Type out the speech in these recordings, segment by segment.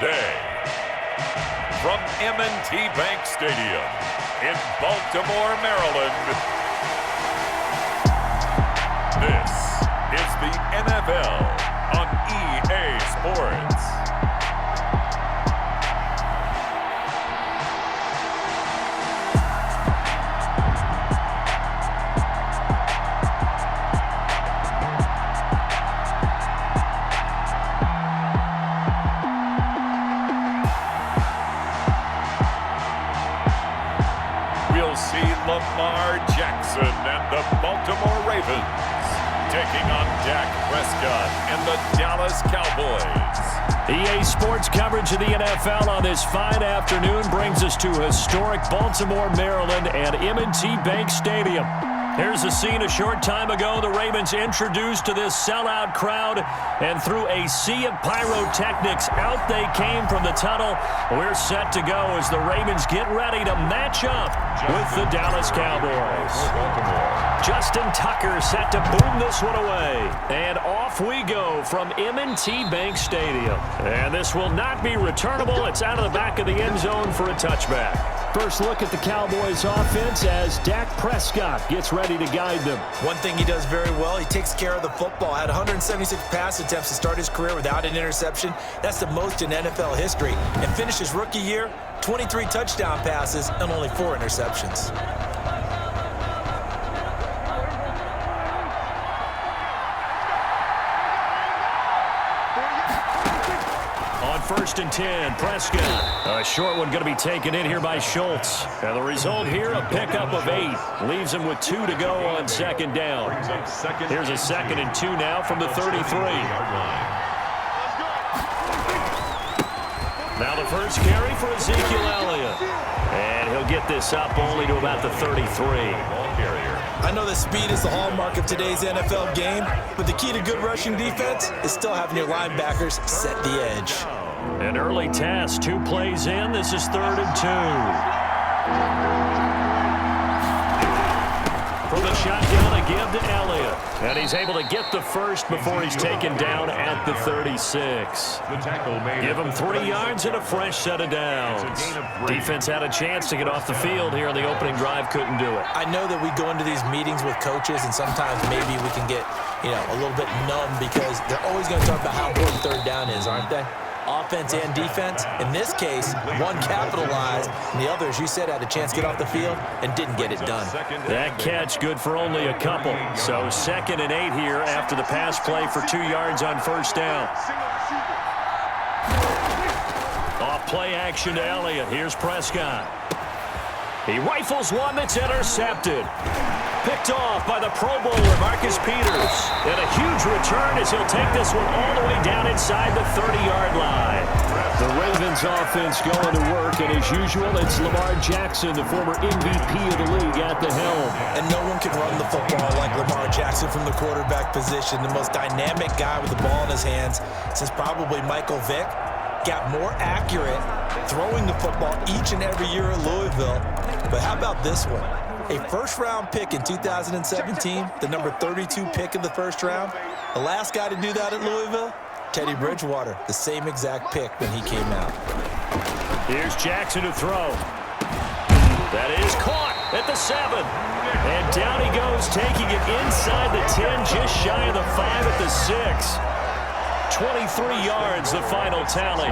Today, from M&T Bank Stadium in Baltimore, Maryland, this is the NFL on EA Sports. Lamar Jackson and the Baltimore Ravens taking on Dak Prescott and the Dallas Cowboys. EA Sports coverage of the NFL on this fine afternoon brings us to historic Baltimore, Maryland at M&T Bank Stadium. Here's the scene a short time ago. The Ravens introduced to this sellout crowd, and through a sea of pyrotechnics, out they came from the tunnel. We're set to go as the Ravens get ready to match up with the Dallas Cowboys. Justin Tucker set to boom this one away. And off we go from M&T Bank Stadium. And this will not be returnable. It's out of the back of the end zone for a touchback. First look at the Cowboys offense as Dak Prescott gets ready to guide them. One thing he does very well, he takes care of the football. Had 176 pass attempts to start his career without an interception. That's the most in NFL history. And finished his rookie year, 23 touchdown passes and only 4 interceptions. First and 10, Prescott. A short one going to be taken in here by Schultz. And the result here, a pickup of 8. Leaves him with 2 to go on second down. Here's a 2nd and 2 now from the 33. Now the first carry for Ezekiel Elliott. And he'll get this up only to about the 33. I know that speed is the hallmark of today's NFL game, but the key to good rushing defense is still having your linebackers set the edge. An early task, 2 plays in. This is 3rd and 2. From the shotgun, a give to Elliott. And he's able to get the first before he's taken down at the 36. Give him 3 yards and a fresh set of downs. Defense had a chance to get off the field here on the opening drive, couldn't do it. I know that we go into these meetings with coaches, and sometimes maybe we can get, a little bit numb because they're always going to talk about how important 3rd down is, aren't they? Offense and defense. In this case, one capitalized, and the other, as you said, had a chance to get off the field and didn't get it done. That catch good for only a couple. So 2nd and 8 here after the pass play for 2 yards on first down. Off play action to Elliott. Here's Prescott. He rifles one that's intercepted. Picked off by the Pro Bowler, Marcus Peters. And a huge return as he'll take this one all the way down inside the 30-yard line. The Ravens offense going to work, and as usual, it's Lamar Jackson, the former MVP of the league, at the helm. And no one can run the football like Lamar Jackson from the quarterback position. The most dynamic guy with the ball in his hands since probably Michael Vick. Got more accurate throwing the football each and every year at Louisville. But how about this one? A first-round pick in 2017, the number 32 pick in the first round. The last guy to do that at Louisville, Teddy Bridgewater, the same exact pick when he came out. Here's Jackson to throw. That is caught at the 7. And down he goes, taking it inside the 10, just shy of the 5 at the 6. 23 yards, the final tally.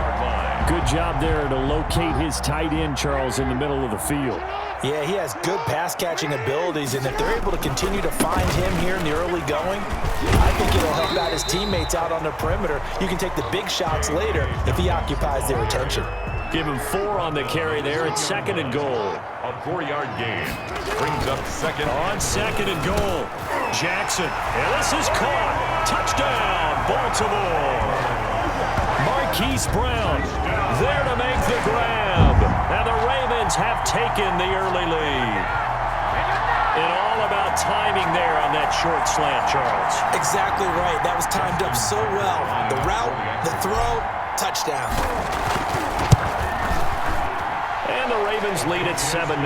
Good job there to locate his tight end, Charles, in the middle of the field. Yeah, he has good pass-catching abilities, and if they're able to continue to find him here in the early going, I think it'll help out his teammates out on the perimeter. You can take the big shots later if he occupies their attention. Give him 4 on the carry there at 2nd and goal. A 4-yard gain brings up 2nd. On 2nd and goal, Jackson. And this is caught. Touchdown, Baltimore. Marquise Brown there to make the grab. And the Ravens have taken the early lead. And all about timing there on that short slant, Charles. Exactly right. That was timed up so well. The route, the throw, touchdown. And the Ravens lead at 7-0.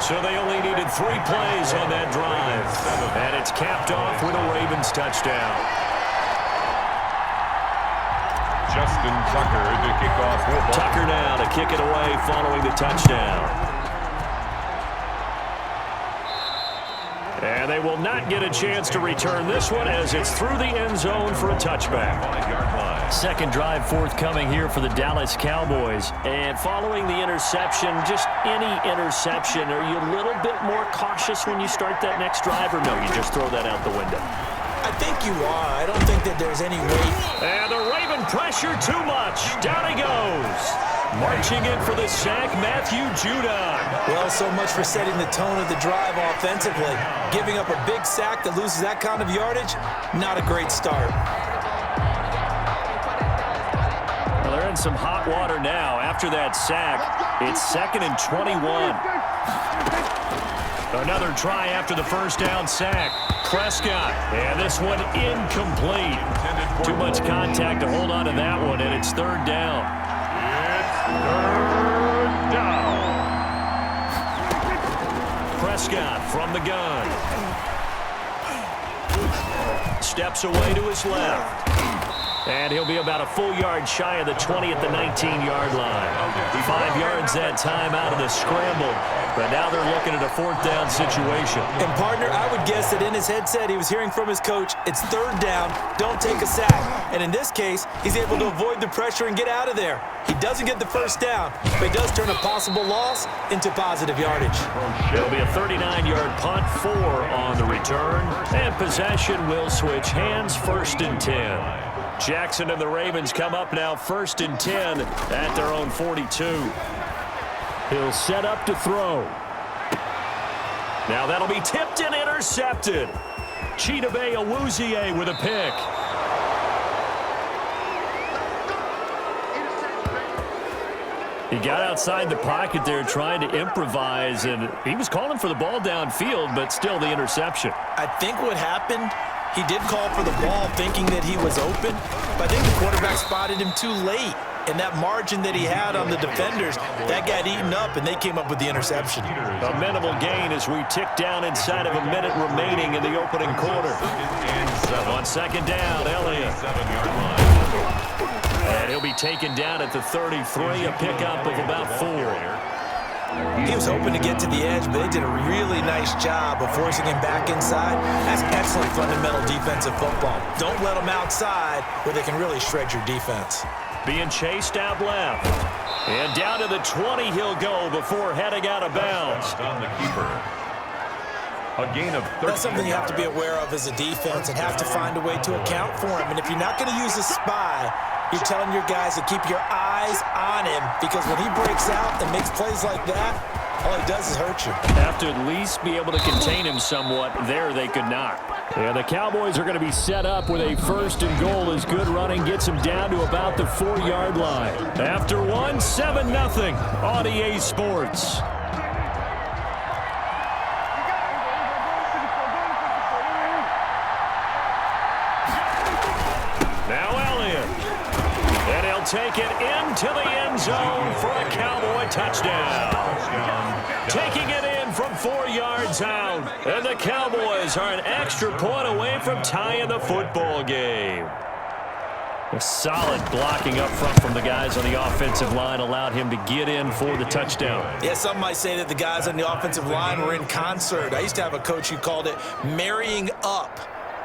So they only needed 3 plays on that drive. And it's capped off with a Ravens touchdown. Just Justin Tucker to kick off for Baltimore. Tucker now to kick it away following the touchdown. And they will not get a chance to return this one as it's through the end zone for a touchback. Second drive forthcoming here for the Dallas Cowboys. And following the interception, just any interception, are you a little bit more cautious when you start that next drive, or no, you just throw that out the window? I think you are. I don't think that there's any weight. And the Raven pressure too much. Down he goes. Marching in for the sack, Matthew Judon. Well, so much for setting the tone of the drive offensively. Giving up a big sack that loses that kind of yardage, not a great start. Well, they're in some hot water now. After that sack, it's 2nd and 21. Another try after the first down sack. Prescott, and this one incomplete. Too much contact to hold on to that one, and it's 3rd down. Third down. Prescott from the gun. Steps away to his left. And he'll be about a full yard shy of the 20 at the 19-yard line. 5 yards that time out of the scramble. But now they're looking at a 4th down situation. And, partner, I would guess that in his headset he was hearing from his coach, it's 3rd down, don't take a sack. And in this case, he's able to avoid the pressure and get out of there. He doesn't get the 1st down, but he does turn a possible loss into positive yardage. It'll be a 39-yard punt, 4 on the return. And possession will switch hands, 1st and 10. Jackson and the Ravens come up now 1st and 10 at their own 42. He'll set up to throw. Now that'll be tipped and intercepted. Chidobe Awuzie with a pick. He got outside the pocket there trying to improvise, and he was calling for the ball downfield, but still the interception. I think what happened, he did call for the ball thinking that he was open, but I think the quarterback spotted him too late. And that margin that he had on the defenders, that got eaten up, and they came up with the interception. A minimal gain as we tick down inside of a minute remaining in the opening quarter. On 2nd down, Elliott. And he'll be taken down at the 33, a pickup of about 4. He was hoping to get to the edge, but they did a really nice job of forcing him back inside. That's excellent fundamental defensive football. Don't let them outside where they can really shred your defense. Being chased out left. And down to the 20 he'll go before heading out of bounds. On the keeper. A gain of 13. That's something you have to be aware of as a defense and have to find a way to account for him. And if you're not going to use a spy, you're telling your guys to keep your eyes on him, because when he breaks out and makes plays like that, all he does is hurt you. Have to at least be able to contain him somewhat. There they could not. Yeah, the Cowboys are going to be set up with a 1st and goal as good running gets them down to about the 4-yard line. After 1, 7-0 on EA Sports. Now Elliott. And he'll take it into the end zone for a Cowboy touchdown. Taking it in from 4 yards out. And the Cowboys are an extra point away from tying the football game. A solid blocking up front from the guys on the offensive line allowed him to get in for the touchdown. Yeah, some might say that the guys on the offensive line were in concert. I used to have a coach who called it marrying up,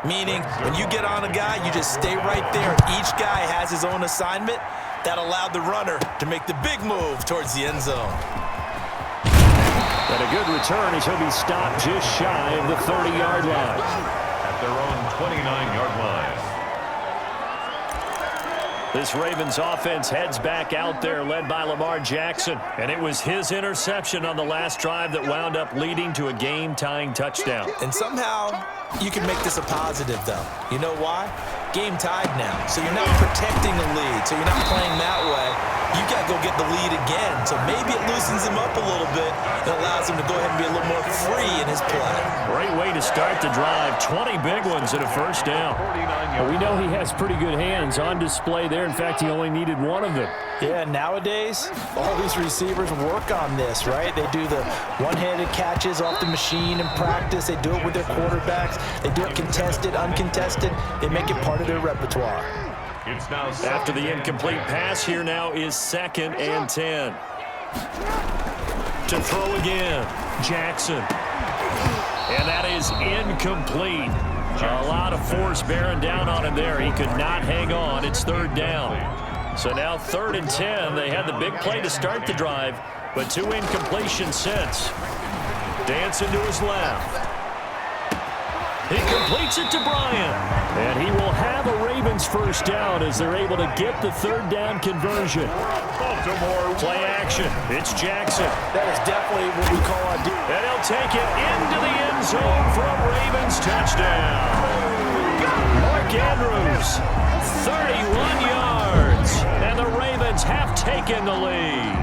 meaning when you get on a guy, you just stay right there. Each guy has his own assignment. That allowed the runner to make the big move towards the end zone. And a good return as he'll be stopped just shy of the 30-yard line. At their own 29-yard line. This Ravens offense heads back out there, led by Lamar Jackson. And it was his interception on the last drive that wound up leading to a game-tying touchdown. And somehow you can make this a positive, though. You know why? Game tied now. So you're not protecting the lead. So you're not playing that way. You got to go get the lead again. So maybe it loosens him up a little bit and allows him to go ahead and be a little more free in his play. Great way to start the drive. 20 big ones and a 1st down. Well, we know he has pretty good hands on display there. In fact, he only needed one of them. Yeah, nowadays, all these receivers work on this, right? They do the one-handed catches off the machine in practice. They do it with their quarterbacks. They do it contested, uncontested. They make it part of their repertoire. After the incomplete pass, here now is 2nd and 10. To throw again, Jackson. And that is incomplete. A lot of force bearing down on him there. He could not hang on. It's 3rd down. So now 3rd and 10. They had the big play to start the drive, but 2 incompletions since. Dancing to his left. He completes it to Bryant. And he will have a Ravens first down as they're able to get the 3rd down conversion. Baltimore play action. It's Jackson. That is definitely what we call on defense. And he'll take it into the end zone for a Ravens touchdown. Mark Andrews, 31 yards. And the Ravens have taken the lead.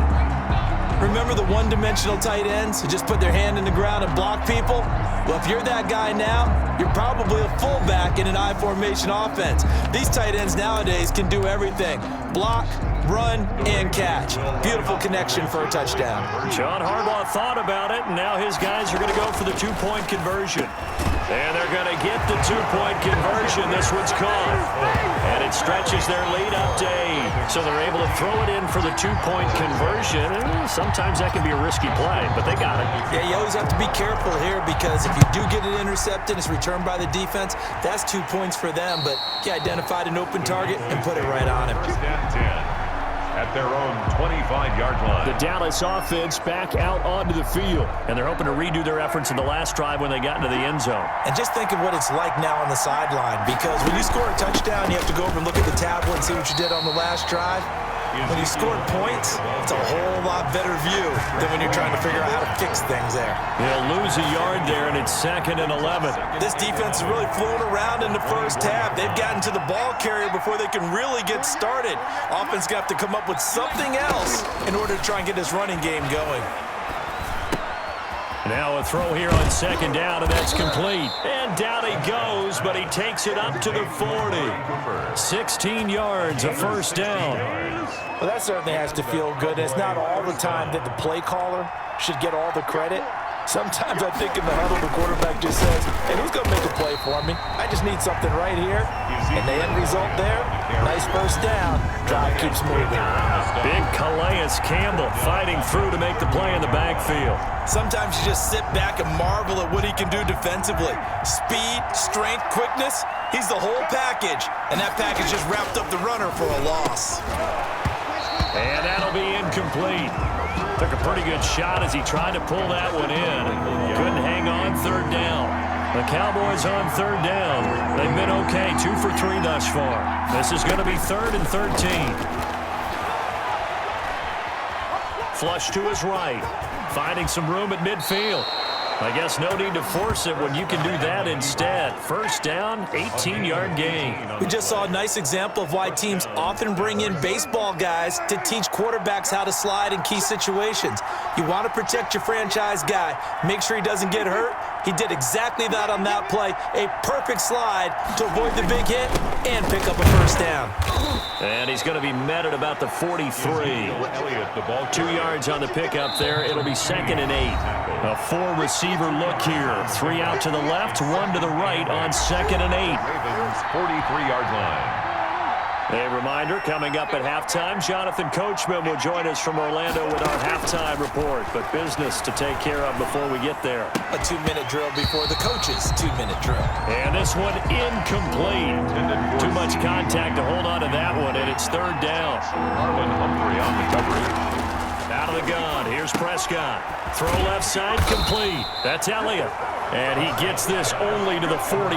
Remember the one-dimensional tight ends who just put their hand in the ground and block people? Well, if you're that guy now, you're probably a fullback in an I-formation offense. These tight ends nowadays can do everything. Block, run, and catch. Beautiful connection for a touchdown. John Harbaugh thought about it, and now his guys are going to go for the 2-point conversion. And they're going to get the 2-point conversion. This one's caught. And it stretches their lead up to 8. So they're able to throw it in for the 2-point conversion. And sometimes that can be a risky play, but they got it. Yeah, you always have to be careful here because if you do get it intercepted, it's returned by the defense, that's 2 points for them. But he identified an open target and put it right on him. At their own 25-yard line. The Dallas offense back out onto the field, and they're hoping to redo their efforts in the last drive when they got into the end zone. And just think of what it's like now on the sideline, because when you score a touchdown, you have to go over and look at the tablet and see what you did on the last drive. When you scored points, it's a whole lot better view than when you're trying to figure out how to fix things there. They'll lose a yard there, and it's 2nd and 11. This defense is really flown around in the first half. They've gotten to the ball carrier before they can really get started. Offense got to come up with something else in order to try and get this running game going. Now a throw here on 2nd down, and that's complete. And down he goes, but he takes it up to the 40. 16 yards, a first down. Well, that certainly has to feel good. It's not all the time that the play caller should get all the credit. Sometimes I think in the huddle, the quarterback just says, hey, who's going to make a play for me? I just need something right here. And the end result there, nice first down. Drive keeps moving. Big Calais Campbell fighting through to make the play in the backfield. Sometimes you just sit back and marvel at what he can do defensively. Speed, strength, quickness, he's the whole package. And that package just wrapped up the runner for a loss. And that'll be incomplete. Took a pretty good shot as he tried to pull that one in. Couldn't hang on 3rd down. The Cowboys on 3rd down. They've been okay, 2 for 3 thus far. This is going to be 3rd and 13. Flush to his right. Finding some room at midfield. I guess no need to force it when you can do that instead. First down, 18-yard gain. We just saw a nice example of why teams often bring in baseball guys to teach quarterbacks how to slide in key situations. You want to protect your franchise guy. Make sure he doesn't get hurt. He did exactly that on that play. A perfect slide to avoid the big hit and pick up a first down. And he's going to be met at about the 43. 2 yards on the pickup there. It'll be 2nd and 8. A 4-receiver look here. 3 out to the left, 1 to the right on 2nd and 8. Ravens 43-yard line. A reminder, coming up at halftime, Jonathan Coachman will join us from Orlando with our halftime report. But business to take care of before we get there. A 2-minute drill before the coach's 2-minute drill. And this one incomplete. Too much contact to hold on to that one, and it's 3rd down. Marlon Humphrey on recovery. Out of the gun, here's Prescott. Throw left side, complete. That's Elliott. And he gets this only to the 41.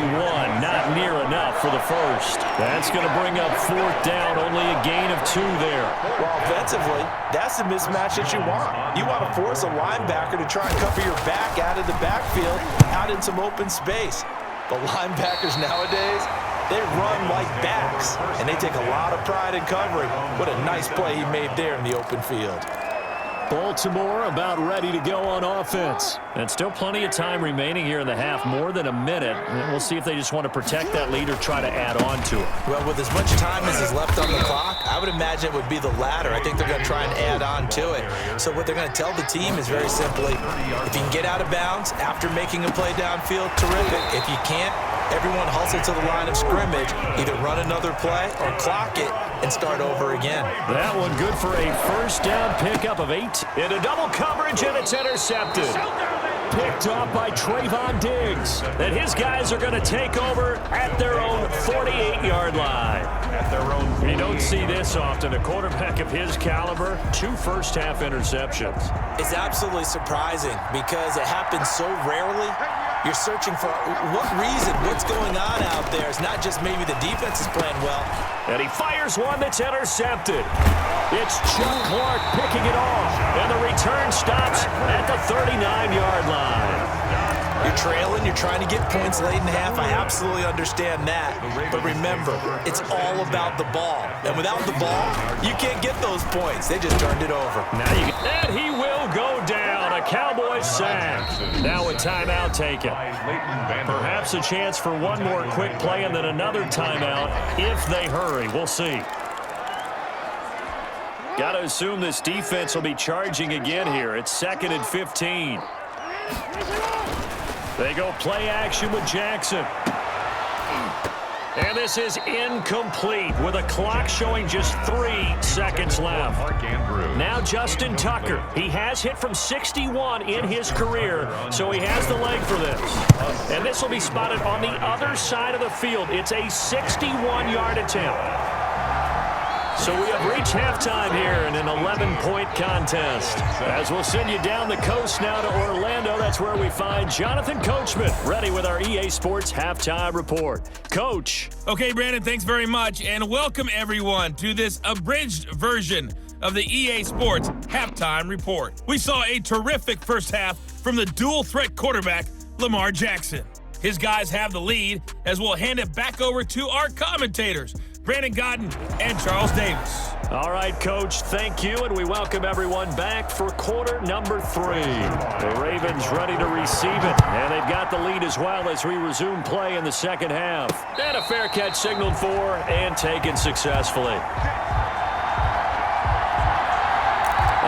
Not near enough for the first. That's going to bring up 4th down. Only a gain of 2 there. Well, offensively, that's the mismatch that you want. You want to force a linebacker to try and cover your back out of the backfield, out in some open space. The linebackers nowadays, they run like backs, and they take a lot of pride in covering. What a nice play he made there in the open field. Baltimore about ready to go on offense. And still plenty of time remaining here in the half, more than a minute. And we'll see if they just want to protect that lead or try to add on to it. Well, with as much time as is left on the clock, I would imagine it would be the latter. I think they're going to try and add on to it. So what they're going to tell the team is very simply, if you can get out of bounds after making a play downfield, terrific. If you can't, everyone hustle to the line of scrimmage, either run another play or clock it and start over again. That one good for a first down pickup of 8. Into double coverage, and it's intercepted. Picked off by Trayvon Diggs. And his guys are going to take over at their own 48-yard line. You don't see this often. A quarterback of his caliber, 2 first-half interceptions. It's absolutely surprising because it happens so rarely. You're searching for what reason, what's going on out there. It's not just maybe the defense is playing well. And he fires one that's intercepted. It's Chuck Clark picking it off. And the return stops at the 39-yard line. You're trailing, you're trying to get points late in half. I absolutely understand that. But remember, it's all about the ball. And without the ball, you can't get those points. They just turned it over. And he will go down. A Cowboys sack. Now a timeout taken. Perhaps a chance for one more quick play and then another timeout if they hurry. We'll see. Got to assume this defense will be charging again here. It's 2nd and 15. They go play action with Jackson. And this is incomplete with a clock showing just 3 seconds left. Now Justin Tucker. He has hit from 61 in his career, so he has the leg for this. And this will be spotted on the other side of the field. It's a 61-yard attempt. So we have reached halftime here in an 11-point contest. As we'll send you down the coast now to Orlando, that's where we find Jonathan Coachman, ready with our EA Sports Halftime Report. Coach. Okay, Brandon, thanks very much, and welcome everyone to this abridged version of the EA Sports Halftime Report. We saw a terrific first half from the dual-threat quarterback, Lamar Jackson. His guys have the lead, as we'll hand it back over to our commentators, Brandon Godden and Charles Davis. All right, Coach, thank you, and we welcome everyone back for quarter number 3. The Ravens ready to receive it, and they've got the lead as well as we resume play in the second half. And a fair catch signaled for and taken successfully.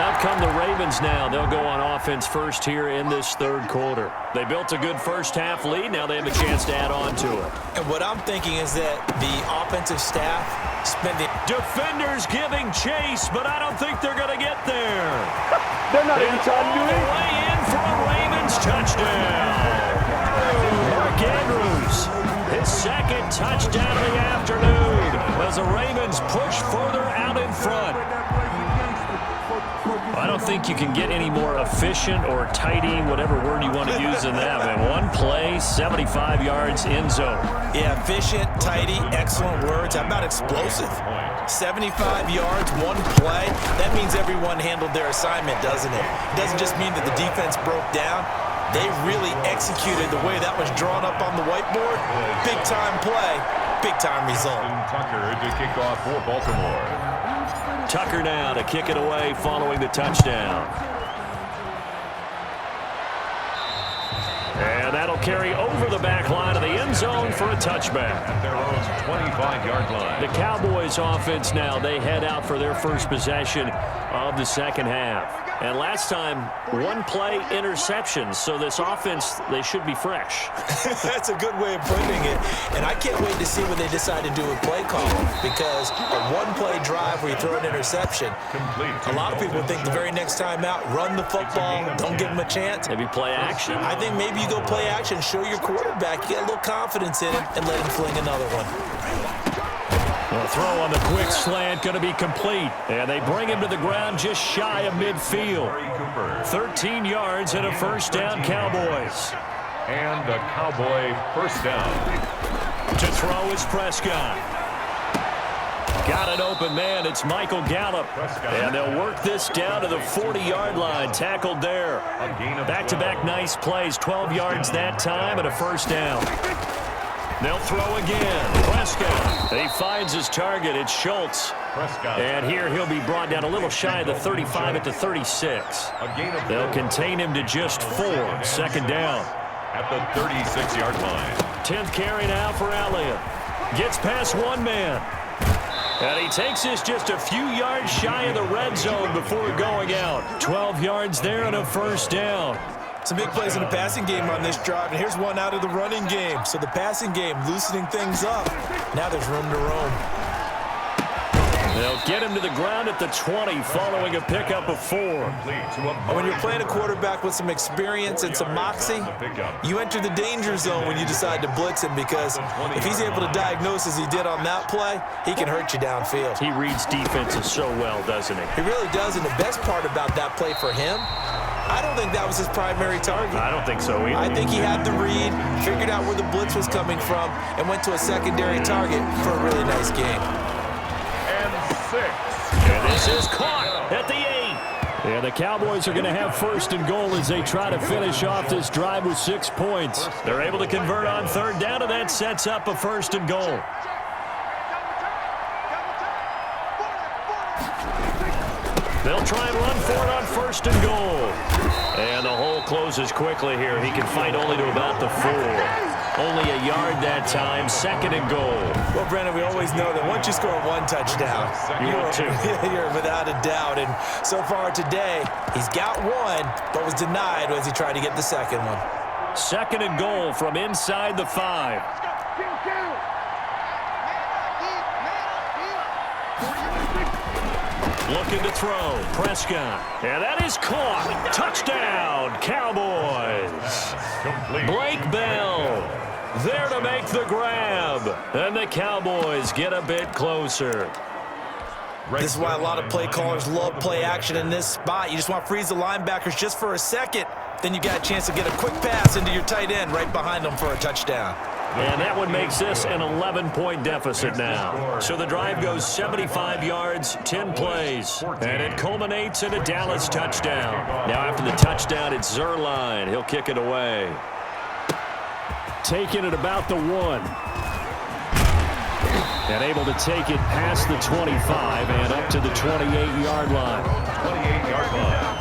Out come the Ravens now. They'll go on offense first here in this third quarter. They built a good first half lead. Now they have a chance to add on to it. And what I'm thinking is that the offensive staff spending... Defenders giving chase, but I don't think they're going to get there. They're not even trying to do it. Way in for a Ravens touchdown. Mark Andrews, his second touchdown of the afternoon as the Ravens push further out in front. I don't think you can get any more efficient or tidy, whatever word you want to use in that, man. One play, 75 yards in zone. Yeah, efficient, tidy, excellent words. How about explosive? 75 yards, one play. That means everyone handled their assignment, doesn't it? It doesn't just mean that the defense broke down. They really executed the way that was drawn up on the whiteboard. Big-time play, big-time result. Tucker to kick off for Baltimore. Tucker now to kick it away following the touchdown. And that'll carry over the back line of the end zone for a touchback. At their own 25-yard line. The Cowboys offense now, they head out for their first possession of the second half. And last time, one play interceptions. So this offense, they should be fresh. That's a good way of putting it. And I can't wait to see what they decide to do with play calling, because a one-play drive where you throw an interception, a lot of people think the very next time out, run the football, don't give them a chance. Maybe play action. I think maybe you go play action, show your quarterback, you get a little confidence in him, and let him fling another one. The throw on the quick slant going to be complete. And they bring him to the ground just shy of midfield. 13 yards and a first down, Cowboys. And the Cowboy first down. To throw is Prescott. Got an open man. It's Michael Gallup. And they'll work this down to the 40-yard line. Tackled there. Back-to-back nice plays. 12 yards that time and a first down. They'll throw again. Prescott. He finds his target. It's Schultz. And here he'll be brought down a little shy of the 35 at the 36. They'll contain him to just 4. Second down. At the 36-yard line. 10th carry now for Elliott. Gets past one man. And he takes this just a few yards shy of the red zone before going out. 12 yards there and a first down. Some big plays in the passing game on this drive, and here's one out of the running game. So the passing game loosening things up. Now there's room to roam. They'll get him to the ground at the 20 following a pickup of 4. And when you're playing a quarterback with some experience and some moxie, you enter the danger zone when you decide to blitz him, because if he's able to diagnose as he did on that play, he can hurt you downfield. He reads defenses so well, doesn't he? He really does, and the best part about that play for him, I don't think that was his primary target. I don't think so either. I think he had the read, figured out where the blitz was coming from, and went to a secondary target for a really nice game. And this is caught at the 8. And the Cowboys are going to have first and goal as they try to finish off this drive with 6 points. They're able to convert on third down, and that sets up a first and goal. They'll try and run for it on first and goal. And the hole closes quickly here. He can fight only to about the 4. Only a yard that time, second and goal. Well, Brandon, we always know that once you score one touchdown, you're without a doubt. And so far today, he's got one, but was denied as he tried to get the second one. Second and goal from inside the 5. Looking to throw, Prescott. And that is caught. Touchdown, Cowboys. Blake Bell there to make the grab. And the Cowboys get a bit closer. This is why a lot of play callers love play action in this spot. You just want to freeze the linebackers just for a second. Then you got a chance to get a quick pass into your tight end right behind them for a touchdown. And that one makes this an 11-point deficit now. So the drive goes 75 yards, 10 plays, and it culminates in a Dallas touchdown. Now after the touchdown, it's Zerline. He'll kick it away. Taking it about the 1. And able to take it past the 25 and up to the 28-yard line. 28-yard line.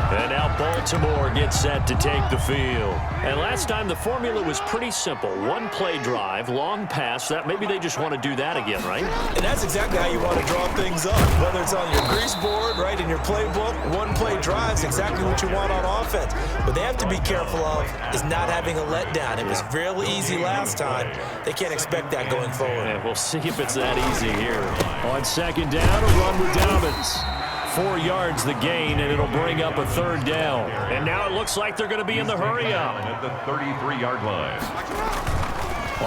And now Baltimore gets set to take the field. And last time the formula was pretty simple. One play drive, long pass. That maybe they just want to do that again, right? And that's exactly how you want to draw things up. Whether it's on your grease board, right, in your playbook, one play drive is exactly what you want on offense. What they have to be careful of is not having a letdown. It was really easy last time. They can't expect that going forward. And we'll see if it's that easy here. On second down, a run with Dobbins. 4 yards the gain, and it'll bring up a third down. And now it looks like they're going to be in the hurry-up. At the 33-yard line.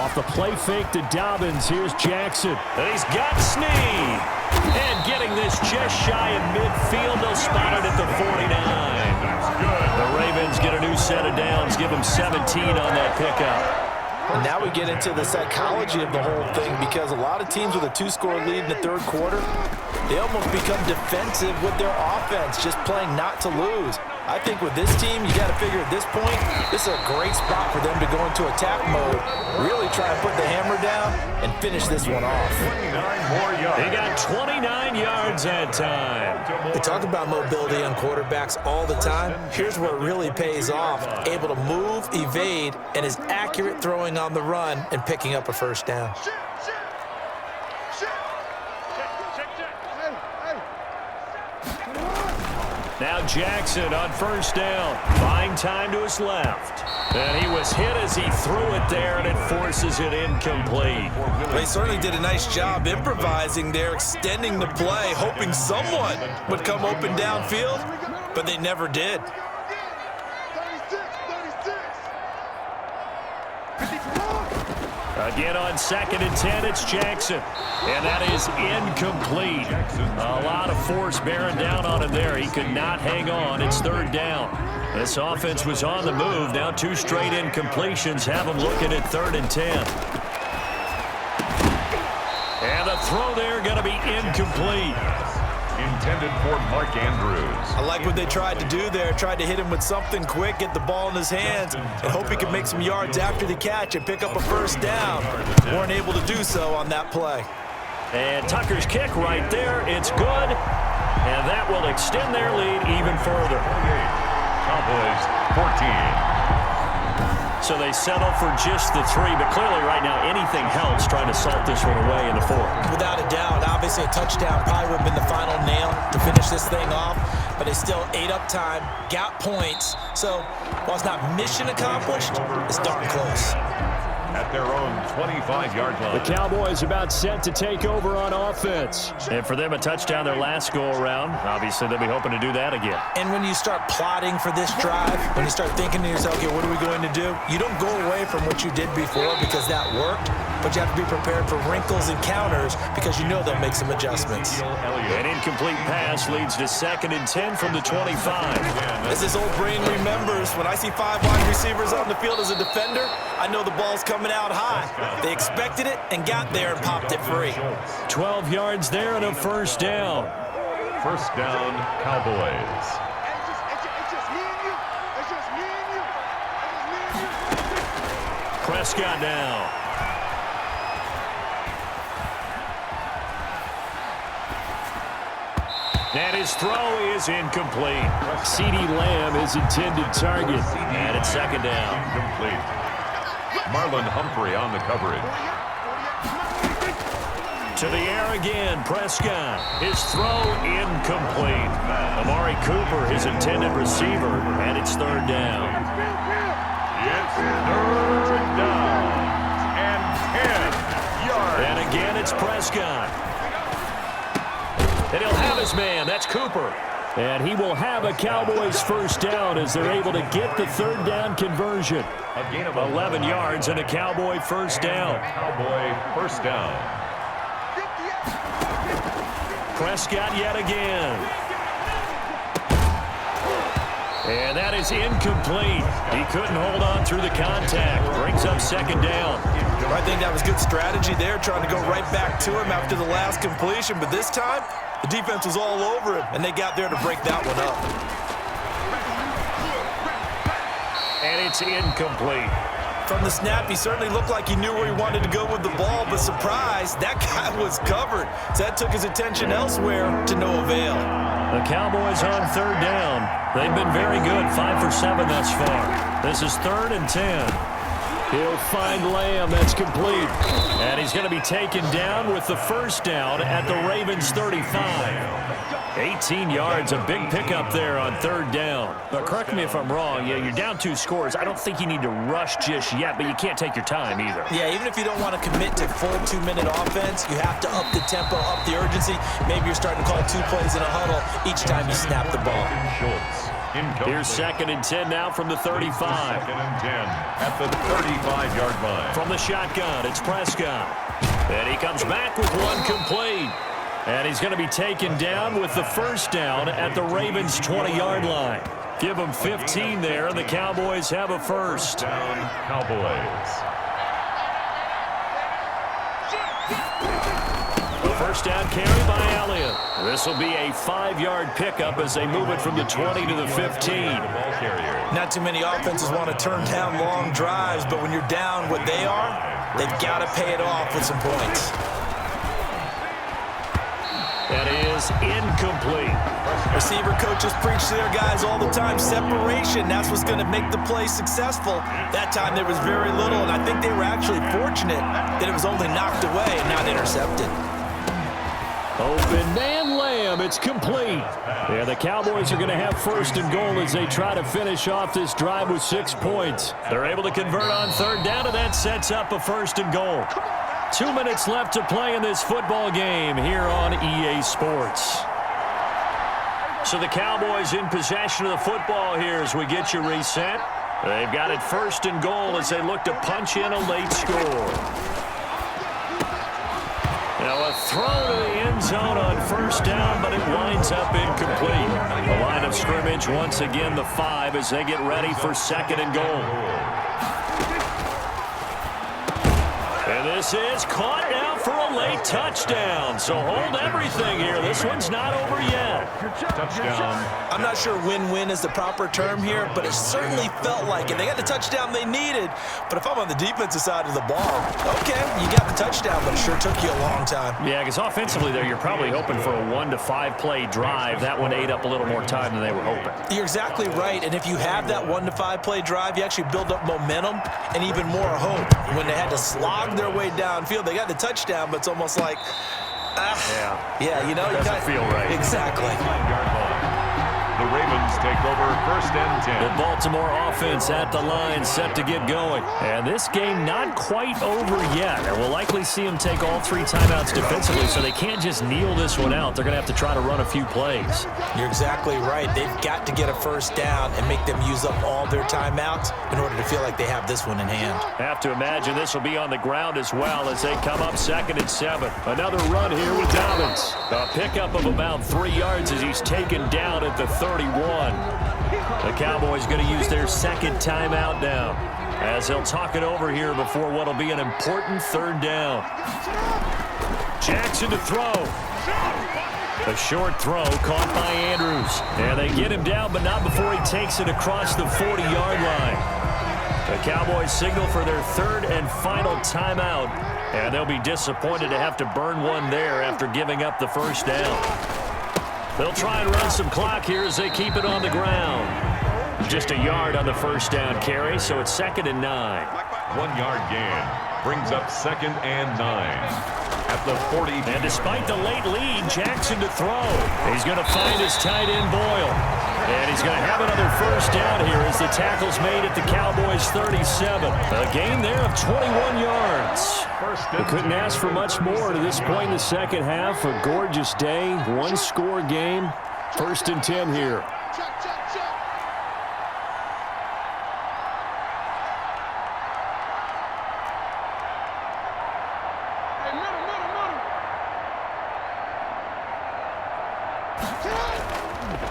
Off the play fake to Dobbins, here's Jackson. And he's got Snead. And getting this just shy of midfield, they'll spot it at the 49. The Ravens get a new set of downs, give them 17 on that pickup. And now we get into the psychology of the whole thing, because a lot of teams with a 2-score lead in the third quarter, they almost become defensive with their offense, just playing not to lose. I think with this team, you got to figure at this point, this is a great spot for them to go into attack mode, really try and put the hammer down and finish this one off. 29 more yards. He got 29 yards that time. We talk about mobility on quarterbacks all the time. Here's where it really pays off. Able to move, evade, and is accurate throwing on the run and picking up a first down. Now Jackson on first down. Buying time to his left. And he was hit as he threw it there, and it forces it incomplete. They certainly did a nice job improvising there, extending the play, hoping someone would come open downfield, but they never did. Again on second and 10, it's Jackson. And that is incomplete. A lot of force bearing down on him there. He could not hang on. It's third down. This offense was on the move. Now 2 straight incompletions have them looking at third and 10. And the throw there going to be incomplete. Intended for Mark Andrews. I like what they tried to do there. Tried to hit him with something quick, get the ball in his hands, and hope he could make some yards after the catch and pick up a first down. Weren't able to do so on that play. And Tucker's kick right there. It's good. And that will extend their lead even further. Cowboys 14. so they settle for just the 3. But clearly right now anything helps trying to salt this one away in the 4th. Without a doubt, obviously a touchdown probably would have been the final nail to finish this thing off. But they still ate up time, got points. So while it's not mission accomplished, it's darn close. At their own 25-yard line. The Cowboys about set to take over on offense. And for them, a touchdown their last go-around. Obviously, they'll be hoping to do that again. And when you start plotting for this drive, when you start thinking to yourself, okay, what are we going to do? You don't go away from what you did before because that worked, but you have to be prepared for wrinkles and counters because you know they'll make some adjustments. An incomplete pass leads to 2nd and 10 from the 25. As this old brain remembers, when I see 5 wide receivers on the field as a defender, I know the ball's coming out high. They expected it and got there and popped it free. 12 yards there and a first down. First down, Cowboys. Prescott now. And his throw is incomplete. CeeDee Lamb is intended target. And it's 2nd down. Incomplete. Marlon Humphrey on the coverage. To the air again, Prescott. His throw incomplete. Amari Cooper, his intended receiver, and it's 3rd down. It's 3rd down and 10 yards. And again, it's Prescott. And he'll have his man. That's Cooper. And he will have a Cowboys first down as they're able to get the 3rd down conversion. A gain of 11 yards and a Cowboy first down. Cowboy first down. Prescott yet again. And that is incomplete. He couldn't hold on through the contact. Brings up 2nd down. I think that was good strategy there, trying to go right back to him after the last completion. But this time, the defense was all over him, and they got there to break that one up. And it's incomplete. From the snap, he certainly looked like he knew where he wanted to go with the ball, but surprise, that guy was covered. So that took his attention elsewhere to no avail. The Cowboys on 3rd down. They've been very good, 5 for 7 thus far. This is 3rd and 10. He'll find Lamb. That's complete. And he's going to be taken down with the first down at the Ravens 35. 18 yards, a big pickup there on 3rd down. But correct me if I'm wrong. Yeah, you're down 2 scores. I don't think you need to rush just yet, but you can't take your time either. Yeah, even if you don't want to commit to full 2-minute offense, you have to up the tempo, up the urgency. Maybe you're starting to call 2 plays in a huddle each time you snap the ball. Schultz. Here's 2nd and 10 now from the 35. 2nd and 10 at the 35-yard line. From the shotgun, it's Prescott. And he comes back with one complete. And he's going to be taken down with the first down at the Ravens' 20-yard line. Give them 15 there, and the Cowboys have a first. Down, Cowboys. First down carry by Elliott. This will be a 5-yard pickup as they move it from the 20 to the 15. Not too many offenses want to turn down long drives, but when you're down what they are, they've got to pay it off with some points. That is incomplete. Receiver coaches preach to their guys all the time. Separation, that's what's going to make the play successful. That time there was very little, and I think they were actually fortunate that it was only knocked away and not intercepted. Open man Lamb, it's complete. Yeah, the Cowboys are going to have 1st and goal as they try to finish off this drive with 6 points. They're able to convert on 3rd down, and that sets up a 1st and goal. 2 minutes left to play in this football game here on EA Sports. So the Cowboys in possession of the football here as we get you reset. They've got it 1st and goal as they look to punch in a late score. Now a throw to the end zone on 1st down, but it winds up incomplete. The line of scrimmage once again the 5 as they get ready for 2nd and goal. And This is caught now for a late touchdown. So hold everything here. This one's not over yet. Touchdown. I'm not sure win-win is the proper term here, but it certainly felt like it. They got the touchdown they needed, but if I'm on the defensive side of the ball, okay, you got the touchdown, but it sure took you a long time. Yeah, because offensively there, you're probably hoping for a 1 to 5 play drive. That one ate up a little more time than they were hoping. You're exactly right, and if you have that 1 to 5 play drive, you actually build up momentum and even more hope. When they had to slog their way downfield, they got the touchdown, but it's almost like, yeah, you know, it doesn't feel right. Exactly. The Ravens take over 1st and 10. The Baltimore offense at the line, set to get going. And this game not quite over yet. And we'll likely see them take all 3 timeouts defensively, so they can't just kneel this one out. They're going to have to try to run a few plays. You're exactly right. They've got to get a 1st down and make them use up all their timeouts in order to feel like they have this one in hand. Have to imagine this will be on the ground as well as they come up 2nd and 7. Another run here with Dobbins. A pickup of about 3 yards as he's taken down at the 31. The Cowboys going to use their 2nd timeout now, as they'll talk it over here before what will be an important 3rd down. Jackson to throw. A short throw caught by Andrews. And they get him down, but not before he takes it across the 40-yard line. The Cowboys signal for their 3rd and final timeout, and they'll be disappointed to have to burn one there after giving up the 1st down. They'll try and run some clock here as they keep it on the ground. Just a yard on the 1st down carry, so it's 2nd and 9. 1-yard gain brings up 2nd and 9. At the 40. And despite the late lead, Jackson to throw. He's going to find his tight end Boyle. And he's going to have another 1st down here as the tackle's made at the Cowboys 37. A gain there of 21 yards. They couldn't ask for much more to this point in the 2nd half. A gorgeous day, 1-score game. 1st and 10 here.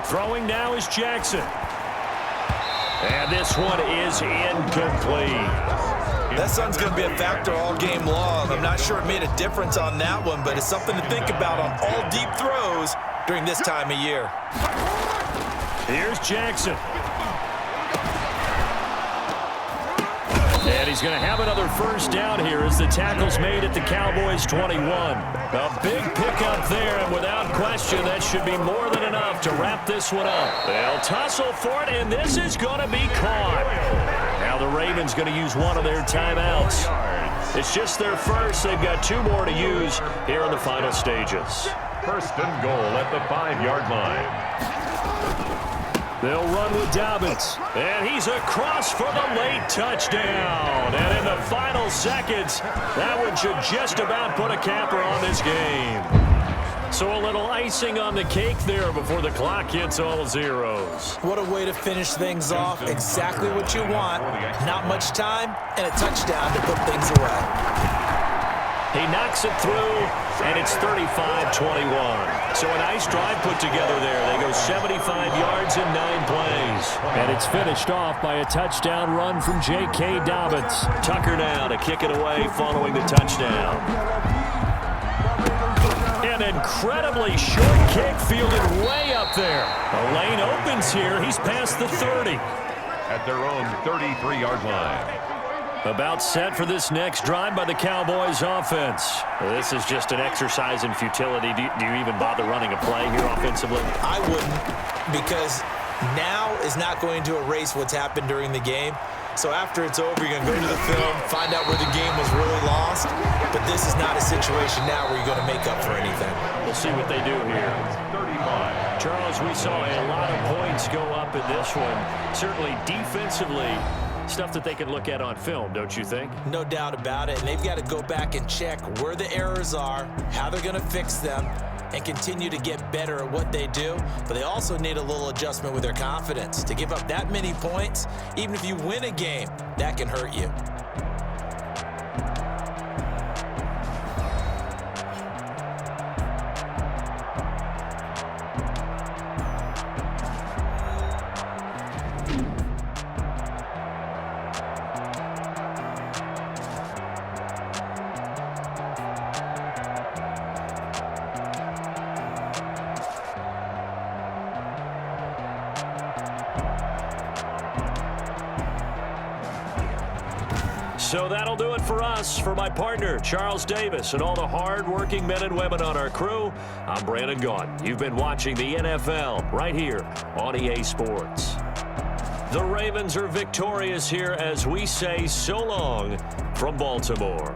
Throwing now is Jackson. And this one is incomplete. That sun's going to be a factor all game long. I'm not sure it made a difference on that one, but it's something to think about on all deep throws during this time of year. Here's Jackson. And he's going to have another 1st down here as the tackle's made at the Cowboys 21. A big pickup there, and without question, that should be more than enough to wrap this one up. They'll tussle for it, and this is going to be caught. Now the Ravens going to use one of their timeouts. It's just their 1st. They've got 2 more to use here in the final stages. 1st and goal at the 5-yard line. They'll run with Dobbins. And he's across for the late touchdown. And in the final seconds, that one should just about put a capper on this game. So a little icing on the cake there before the clock hits all zeros. What a way to finish things off. Exactly what you want. Not much time and a touchdown to put things away. He knocks it through, and it's 35-21. So a nice drive put together there. They go 75 yards in 9 plays. And it's finished off by a touchdown run from J.K. Dobbins. Tucker now to kick it away following the touchdown. An incredibly short kick fielded way up there. A lane opens here. He's past the 30. At their own 33-yard line. About set for this next drive by the Cowboys offense. This is just an exercise in futility. Do you even bother running a play here offensively? I wouldn't, because now is not going to erase what's happened during the game. So after it's over, you're going to go to the film, find out where the game was really lost. But this is not a situation now where you're going to make up for anything. We'll see what they do here. 35. Charles, we saw a lot of points go up in this one. Certainly defensively, stuff that they can look at on film, don't you think? No doubt about it. And they've got to go back and check where the errors are, how they're going to fix them, and continue to get better at what they do. But they also need a little adjustment with their confidence. To give up that many points, even if you win a game, that can hurt you. So that'll do it for us. For my partner, Charles Davis, and all the hard-working men and women on our crew, I'm Brandon Gaudin. You've been watching the NFL right here on EA Sports. The Ravens are victorious here as we say so long from Baltimore.